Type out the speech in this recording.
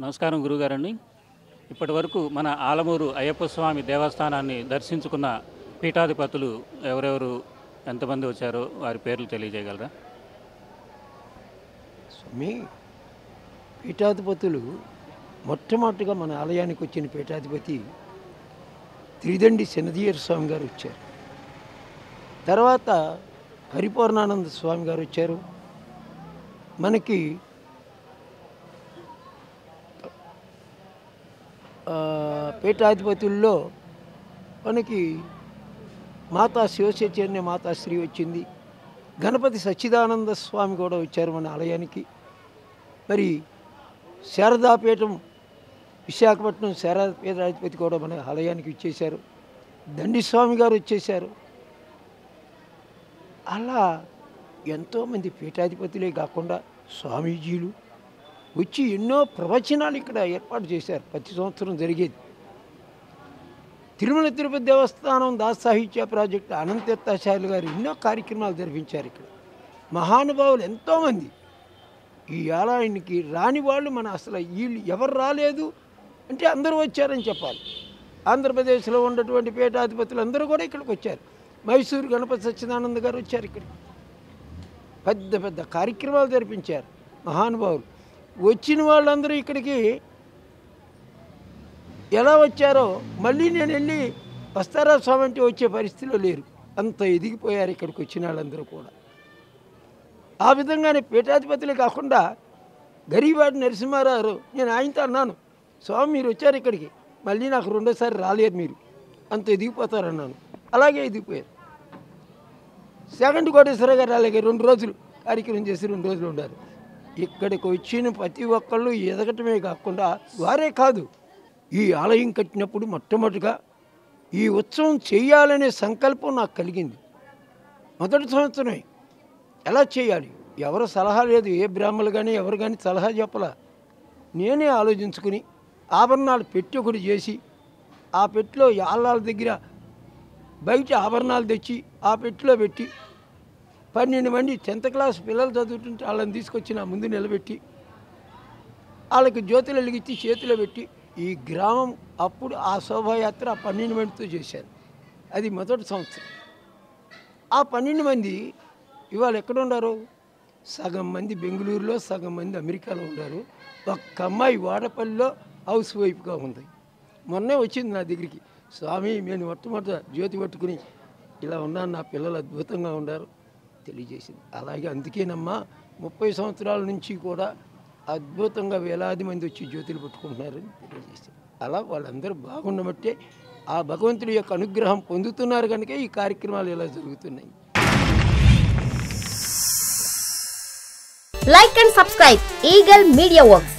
నమస్కారం గురుగారండి. ఇప్పటి వరకు మన ఆలమూరు అయ్యప్ప స్వామి దేవస్థానాన్ని దర్శించుకున్న పీఠాధిపతులు ఎవరెవరు, ఎంతమంది వచ్చారో వారి పేర్లు తెలియజేయగలరా? స్వామి, పీఠాధిపతులు మొట్టమొదటిగా మన ఆలయానికి వచ్చిన పీఠాధిపతి త్రిదండి శనదీయర్ స్వామి గారు వచ్చారు. తర్వాత పరిపూర్ణానంద స్వామి గారు వచ్చారు. మనకి పీఠాధిపతుల్లో మనకి మాతా శివచైతన్య మాతాశ్రీ వచ్చింది. గణపతి సచ్చిదానంద స్వామి కూడా వచ్చారు మన ఆలయానికి. మరి శారదాపీఠం విశాఖపట్నం శారదాపీఠాధిపతి కూడా మన ఆలయానికి వచ్చేశారు. దండి స్వామి గారు వచ్చేశారు. అలా ఎంతోమంది పీఠాధిపతులే కాకుండా స్వామీజీలు వచ్చి ఎన్నో ప్రవచనాలు ఇక్కడ ఏర్పాటు చేశారు. ప్రతి సంవత్సరం జరిగేది. తిరుమల తిరుపతి దేవస్థానం దాస సాహిత్య ప్రాజెక్టు అనంతీర్థాచార్యులు గారు ఎన్నో కార్యక్రమాలు జరిపించారు. ఇక్కడ మహానుభావులు ఎంతోమంది ఈ ఆలయానికి రాని వాళ్ళు మన అసలు వీళ్ళు ఎవరు రాలేదు అంటే అందరూ వచ్చారని చెప్పాలి. ఆంధ్రప్రదేశ్లో ఉన్నటువంటి పీఠాధిపతులు అందరూ కూడా ఇక్కడికి వచ్చారు. మైసూరు గణపతి సచ్చిదానంద గారు వచ్చారు. ఇక్కడ పెద్ద పెద్ద కార్యక్రమాలు జరిపించారు మహానుభావులు. వచ్చిన వాళ్ళందరూ ఇక్కడికి ఎలా వచ్చారో మళ్ళీ నేను వెళ్ళి వస్తారా స్వామి అంటే వచ్చే పరిస్థితిలో లేరు. అంత ఎదిగిపోయారు ఇక్కడికి వచ్చిన వాళ్ళందరూ కూడా. ఆ విధంగానే పీఠాధిపతులే కాకుండా గరీవాడి నరసింహారావు, నేను ఆయనతో అన్నాను, స్వామి మీరు వచ్చారు ఇక్కడికి, మళ్ళీ నాకు రెండోసారి రాలేరు, మీరు అంత ఎదిగిపోతారన్నాను. అలాగే ఎదిగిపోయారు. సెకండ్ కోటేశ్వర గారు అలాగే 2 రోజులు కార్యక్రమం చేసి 2 రోజులు ఉన్నారు. ఇక్కడికి వచ్చిన ప్రతి ఒక్కళ్ళు ఎదగటమే కాకుండా వారే కాదు, ఈ ఆలయం కట్టినప్పుడు మొట్టమొదటిగా ఈ ఉత్సవం చేయాలనే సంకల్పం నాకు కలిగింది. మొదటి సంవత్సరమే ఎలా చేయాలి, ఎవరు సలహా లేదు, ఏ బ్రాహ్మణులు కానీ ఎవరు కానీ సలహా చెప్పలా. నేనే ఆలోచించుకుని ఆభరణాలు పెట్టి ఒకటి చేసి, ఆ పెట్టిలో ఆళ్ళ దగ్గర బయట ఆభరణాలు తెచ్చి ఆ పెట్టిలో పెట్టి 12 మంది 10th క్లాస్ పిల్లలు చదువుతుంటే వాళ్ళని తీసుకొచ్చి నా ముందు నిలబెట్టి వాళ్ళకి జ్యోతులు వెలిగించి చేతిలో పెట్టి ఈ గ్రామం అప్పుడు ఆ శోభాయాత్ర 12 మందితో చేశారు. అది మొదటి సంవత్సరం. ఆ 12 మంది ఇవాళ ఎక్కడ ఉన్నారు? సగం మంది బెంగళూరులో, సగం మంది అమెరికాలో ఉన్నారు. ఒక్క అమ్మాయి వాడపల్లిలో హౌస్ వైఫ్గా ఉంది. మొన్నే వచ్చింది నా దగ్గరికి, స్వామి నేను మొట్టమొదట జ్యోతి పట్టుకుని ఇలా ఉన్నాను, నా పిల్లలు అద్భుతంగా ఉన్నారు తెలియజేసింది. అలాగే అందుకేనమ్మా 30 సంవత్సరాల నుంచి కూడా అద్భుతంగా వేలాది మంది వచ్చి జ్యోతులు పట్టుకుంటున్నారని తెలియజేసింది. అలా వాళ్ళందరూ బాగుండబట్టే ఆ భగవంతుడి యొక్క అనుగ్రహం పొందుతున్నారు కనుక ఈ కార్యక్రమాలు ఇలా జరుగుతున్నాయి. Like and subscribe Eagle Media Works.